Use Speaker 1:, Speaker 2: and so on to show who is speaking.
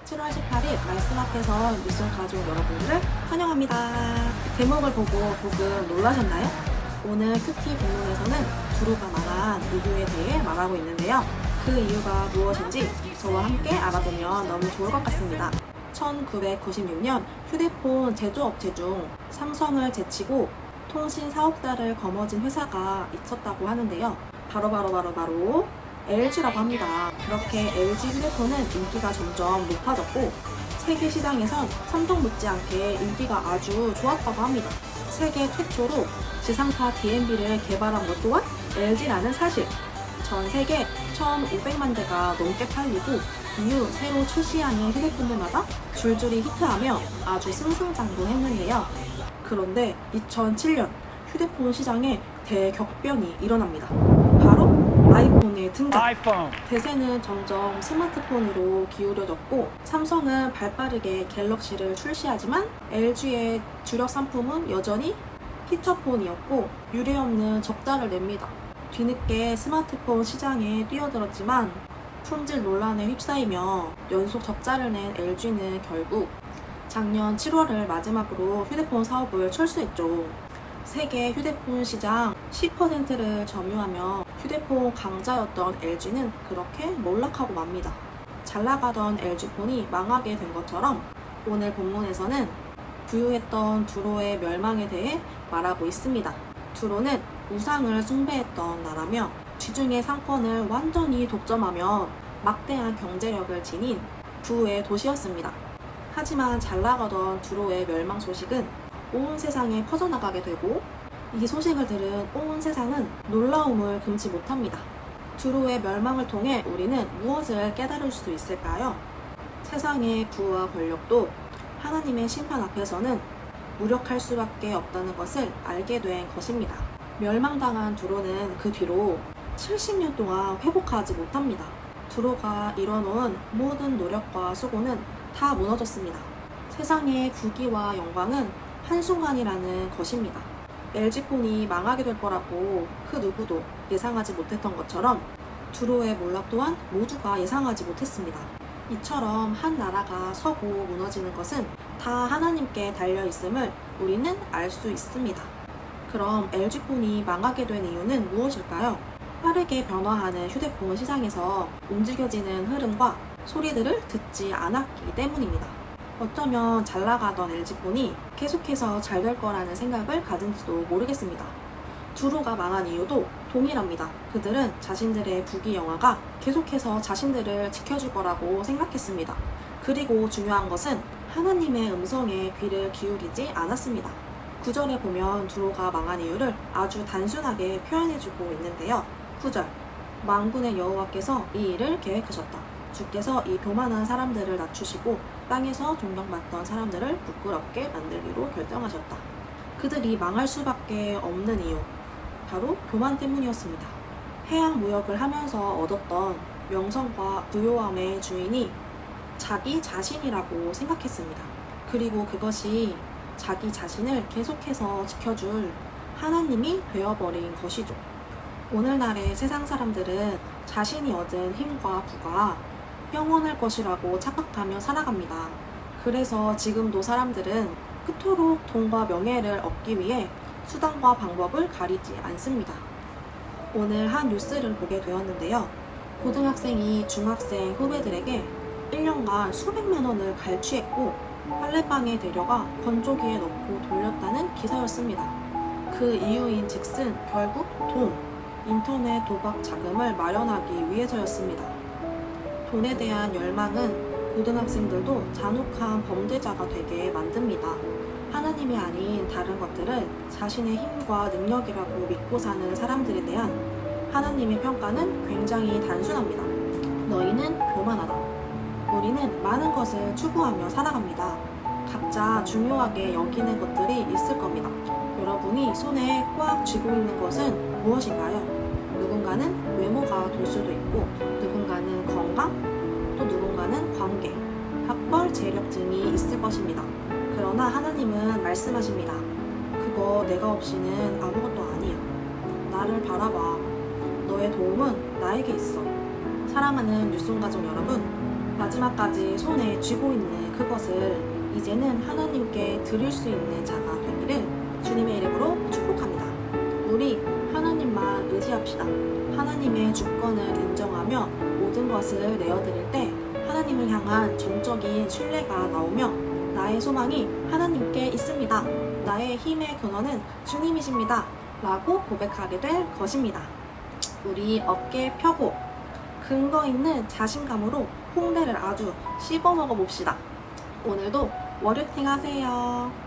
Speaker 1: 7월 18일 말씀 앞에서 뉴스 가족 여러분들을 환영합니다. 제목을 보고 조금 놀라셨나요? 오늘 큐티 본문에서는 두루가 말한 의류에 대해 말하고 있는데요. 그 이유가 무엇인지 저와 함께 알아보면 너무 좋을 것 같습니다. 1996년 휴대폰 제조업체 중 삼성을 제치고 통신 사업자를 거머쥔 회사가 있었다고 하는데요. 바로 LG라고 합니다. 그렇게 LG 휴대폰은 인기가 점점 높아졌고 세계 시장에선 삼성 못지않게 인기가 아주 좋았다고 합니다. 세계 최초로 지상파 DMB를 개발한 것 또한 LG라는 사실. 전 세계 1,500만 대가 넘게 팔리고 이후 새로 출시하는 휴대폰들마다 줄줄이 히트하며 아주 승승장구했는데요. 그런데 2007년 휴대폰 시장에 대격변이 일어납니다. 바로 아이폰의 등장. 대세는 점점 스마트폰으로 기울여졌고 삼성은 발빠르게 갤럭시를 출시하지만 LG의 주력 상품은 여전히 피처폰이었고 유례없는 적자를 냅니다. 뒤늦게 스마트폰 시장에 뛰어들었지만 품질 논란에 휩싸이며 연속 적자를 낸 LG는 결국 작년 7월을 마지막으로 휴대폰 사업을 철수했죠. 세계 휴대폰 시장 10%를 점유하며 휴대폰 강자였던 LG는 그렇게 몰락하고 맙니다. 잘 나가던 LG폰이 망하게 된 것처럼 오늘 본문에서는 부유했던 두로의 멸망에 대해 말하고 있습니다. 두로는 우상을 숭배했던 나라며 지중해 상권을 완전히 독점하며 막대한 경제력을 지닌 부의 도시였습니다. 하지만 잘 나가던 두로의 멸망 소식은 온 세상에 퍼져나가게 되고 이 소식을 들은 온 세상은 놀라움을 금치 못합니다. 두로의 멸망을 통해 우리는 무엇을 깨달을 수 있을까요? 세상의 부와 권력도 하나님의 심판 앞에서는 무력할 수밖에 없다는 것을 알게 된 것입니다. 멸망당한 두로는 그 뒤로 70년 동안 회복하지 못합니다. 두로가 이뤄놓은 모든 노력과 수고는 다 무너졌습니다. 세상의 부귀와 영광은 한순간이라는 것입니다. LG폰이 망하게 될 거라고 그 누구도 예상하지 못했던 것처럼 두로의 몰락 또한 모두가 예상하지 못했습니다. 이처럼 한 나라가 서고 무너지는 것은 다 하나님께 달려있음을 우리는 알 수 있습니다. 그럼 LG폰이 망하게 된 이유는 무엇일까요? 빠르게 변화하는 휴대폰 시장에서 움직여지는 흐름과 소리들을 듣지 않았기 때문입니다. 어쩌면 잘 나가던 LG폰이 계속해서 잘 될 거라는 생각을 가진지도 모르겠습니다. 두로가 망한 이유도 동일합니다. 그들은 자신들의 부귀영화가 계속해서 자신들을 지켜줄 거라고 생각했습니다. 그리고 중요한 것은 하나님의 음성에 귀를 기울이지 않았습니다. 9절에 보면 두로가 망한 이유를 아주 단순하게 표현해주고 있는데요. 9절, 만군의 여호와께서 이 일을 계획하셨다. 주께서 이 교만한 사람들을 낮추시고 땅에서 존경받던 사람들을 부끄럽게 만들기로 결정하셨다. 그들이 망할 수밖에 없는 이유, 바로 교만 때문이었습니다. 해양 무역을 하면서 얻었던 명성과 부요함의 주인이 자기 자신이라고 생각했습니다. 그리고 그것이 자기 자신을 계속해서 지켜줄 하나님이 되어버린 것이죠. 오늘날의 세상 사람들은 자신이 얻은 힘과 부가 영원할 것이라고 착각하며 살아갑니다. 그래서 지금도 사람들은 그토록 돈과 명예를 얻기 위해 수단과 방법을 가리지 않습니다. 오늘 한 뉴스를 보게 되었는데요. 고등학생이 중학생 후배들에게 1년간 수백만 원을 갈취했고 빨래방에 데려가 건조기에 넣고 돌렸다는 기사였습니다. 그 이유인 즉슨 결국 돈, 인터넷 도박 자금을 마련하기 위해서였습니다. 돈에 대한 열망은 고등학생들도 잔혹한 범죄자가 되게 만듭니다. 하나님이 아닌 다른 것들을 자신의 힘과 능력이라고 믿고 사는 사람들에 대한 하나님의 평가는 굉장히 단순합니다. 너희는 교만하다. 우리는 많은 것을 추구하며 살아갑니다. 각자 중요하게 여기는 것들이 있을 겁니다. 여러분이 손에 꽉 쥐고 있는 것은 무엇인가요? 누군가는 외모가 될 수도 있고 누군가는 건강, 또 누군가는 관계, 학벌, 재력 등이 있을 것입니다. 그러나 하나님은 말씀하십니다. 그거 내가 없이는 아무것도 아니야. 나를 바라봐. 너의 도움은 나에게 있어. 사랑하는 뉴송 가족 여러분, 마지막까지 손에 쥐고 있는 그것을 이제는 하나님께 드릴 수 있는 자가 되기를 주님의 이름으로 축복합니다. 우리 하나님만 의지합시다. 하나님의 주권을 인정하며 모든 것을 내어드릴 때 하나님을 향한 전적인 신뢰가 나오며 나의 소망이 하나님께 있습니다. 나의 힘의 근원은 주님이십니다. 라고 고백하게 될 것입니다. 우리 어깨 펴고 근거 있는 자신감으로 홍대를 아주 씹어 먹어 봅시다. 오늘도 월요팅 하세요.